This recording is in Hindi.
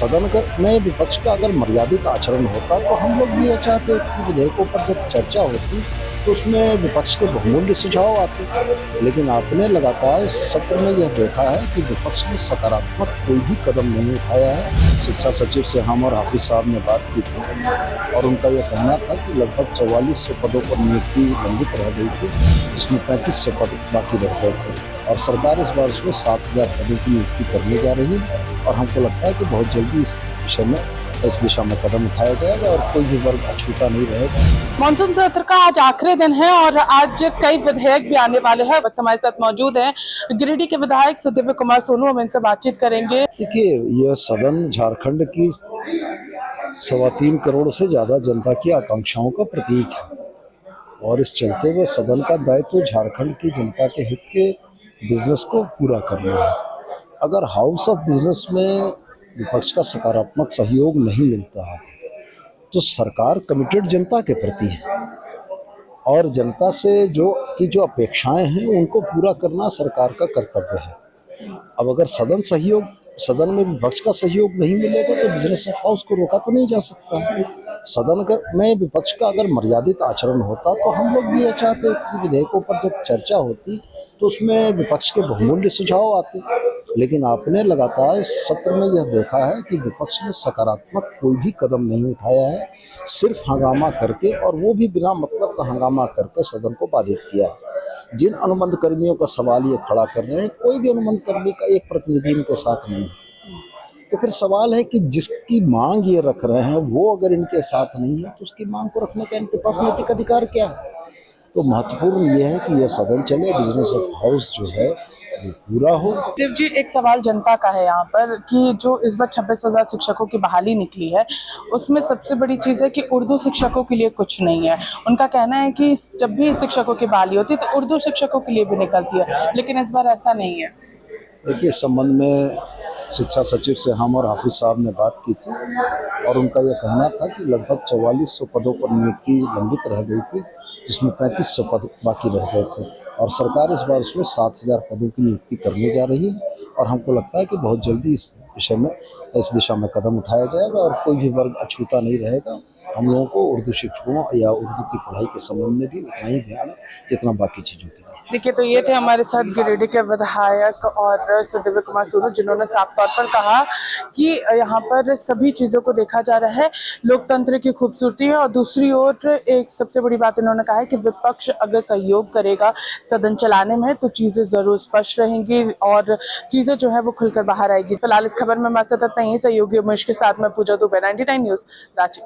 में विपक्ष का अगर मर्यादित आचरण होता तो हम लोग भी ये चाहते कि विधेयकों पर जब चर्चा होती तो उसमें विपक्ष के बहुमूल्य सुझाव आते। लेकिन आपने लगातार सत्र में यह देखा है कि विपक्ष ने सकारात्मक कोई भी कदम नहीं उठाया है। शिक्षा सचिव से हम और हाफिज साहब ने बात की थी और उनका यह कहना था कि लगभग 4400 पदों पर नियुक्ति लंबित रह गई थी, जिसमें 3500 पद बाकी रह गए थे और सरकार इस बार उसमें 7000 पदों की नियुक्ति करने जा रही है। और हमको लगता है कि बहुत जल्दी इस विषय में इस दिशा में कदम उठाया जाएगा और कोई भी वर्ग अछूता नहीं रहेगा। मानसून सत्र का आज आखिरी दिन है और आज कई विधेयक भी आने वाले हैं। वक्त हमारे साथ मौजूद हैं गिरिडीह के विधायक सुदिव्य कुमार सोनू, हम इनसे बातचीत करेंगे। देखिए, यह सदन झारखंड की 3.25 करोड़ से ज्यादा जनता की आकांक्षाओं का प्रतीक है और इस चलते हुए सदन का दायित्व झारखंड की जनता के हित के बिजनेस को पूरा करना है। अगर हाउस ऑफ बिजनेस में विपक्ष का सकारात्मक सहयोग नहीं मिलता है तो सरकार कमिटेड जनता के प्रति है और जनता से जो अपेक्षाएं हैं उनको पूरा करना सरकार का कर्तव्य है। अब अगर सदन में विपक्ष का सहयोग नहीं मिलेगा तो बिजनेस ऑफ हाउस को रोका तो नहीं जा सकता। में विपक्ष का अगर मर्यादित आचरण होता तो हम लोग भी ये चाहते कि विधेयकों पर जब चर्चा होती तो उसमें विपक्ष के बहुमूल्य सुझाव आते। लेकिन आपने लगातार इस सत्र में यह देखा है कि विपक्ष ने सकारात्मक कोई भी कदम नहीं उठाया है, सिर्फ हंगामा करके, और वो भी बिना मतलब का हंगामा करके सदन को बाधित किया है। जिन अनुबंध कर्मियों का सवाल ये खड़ा कर रहे हैं, कोई भी अनुबंध कर्मी का एक प्रतिनिधि इनके साथ नहीं है। तो फिर सवाल है कि जिसकी मांग ये रख रहे हैं वो अगर इनके साथ नहीं है तो उसकी मांग को रखने का इनके पास नैतिक अधिकार क्या है। तो महत्वपूर्ण ये है कि यह सदन चले, बिजनेस ऑफ हाउस जो है वो पूरा हो। देव जी, एक सवाल जनता का है यहाँ पर कि जो इस बार 26,000 शिक्षकों की बहाली निकली है उसमें सबसे बड़ी चीज़ है कि उर्दू शिक्षकों के लिए कुछ नहीं है। उनका कहना है कि जब भी शिक्षकों की बहाली होती है तो उर्दू शिक्षकों के लिए भी निकलती है, लेकिन इस बार ऐसा नहीं है। देखिए, इस संबंध में शिक्षा सचिव से हम और हाफिज साहब ने बात की थी और उनका यह कहना था कि लगभग 4400 पदों पर नियुक्ति लंबित रह गई थी, जिसमें 3500 पद बाकी रह गए थे और सरकार इस बार उसमें 7000 पदों की नियुक्ति करने जा रही है और हमको लगता है कि बहुत जल्दी इस विषय में इस दिशा में कदम उठाया जाएगा और कोई भी वर्ग अछूता नहीं रहेगा। हम लोगों को उर्दू शिक्षकों या उर्दू की पढ़ाई के संबंध में भी उतना ही ध्यान है जितना बाकी चीज़ों के लिए। देखिए, तो ये थे हमारे साथ गिरिडीह के विधायक और सुदिव्य कुमार सोनू, जिन्होंने साफ तौर पर कहा कि यहाँ पर सभी चीज़ों को देखा जा रहा है, लोकतंत्र की खूबसूरती है। और दूसरी ओर एक सबसे बड़ी बात इन्होंने कहा है कि विपक्ष अगर सहयोग करेगा सदन चलाने में तो चीज़ें ज़रूर स्पष्ट रहेंगी और चीज़ें जो है वो खुलकर बाहर आएगी। फिलहाल इस खबर में मैं सतत नहीं, सहयोगी उमेश के साथ में पूजा दुबे, 99 न्यूज़, रांची।